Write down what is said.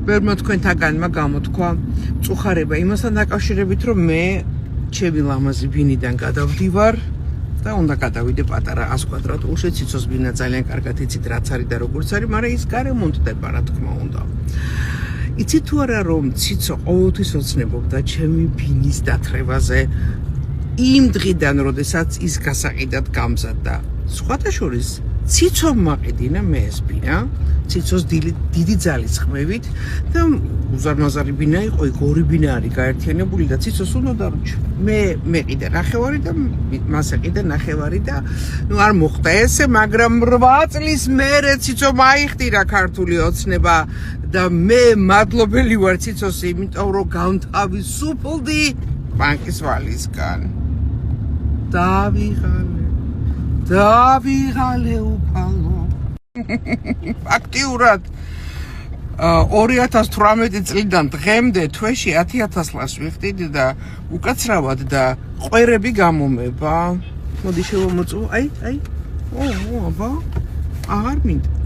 ბევრმა თქვენთაგანმა გამოთქვა მწუხარება იმასთან დაკავშირებით, რომ მე ჩემი ლამაზი ბინიდან გადავდივარ და უნდა გადავიდე პატარა 100 კვადრატულში. ციცოს ბინა ძალიან კარგად იცით რაც არის და როგორც არის, მაგრამ ის გარემონტდება, რა თქმა უნდა. იცით თუ არა რომ ციცო ყოველთვის ოცნებობდა ჩემი ბინის დათრევაზე იმ დღიდან, როდესაც ის გასაყიდად გამზადდა. სხვათა შორის ციცომ მაყიდინა მე ეს ბინა, ციცოს დიდი ძალის ხმევით და უზარმაზარი ბინა იყო, იქ ორი ბინა არის გაერთიანებული და ციცოს უნდა დარჩა. მე ყიდა ნახევარი და მას ეყიდა ნახევარი და ნუ არ მოხდა ესე, მაგრამ 8 წლის მერე ციცომ აიხტირა ქართული ოცნება და მე მადლობელი ვარ ციცოს, იმიტომ რომ გამთავისუფლდი ბანკის ვალისგან. დავიღალე უფალო. აქტიურად 2018 წლიდან დღემდე თვეში 10,000 ლარს ვიხდიდი და უკაცრავად და ყვერები გამომება. მოდი შევამოწმო. აი. აბა. აღარ მინდა.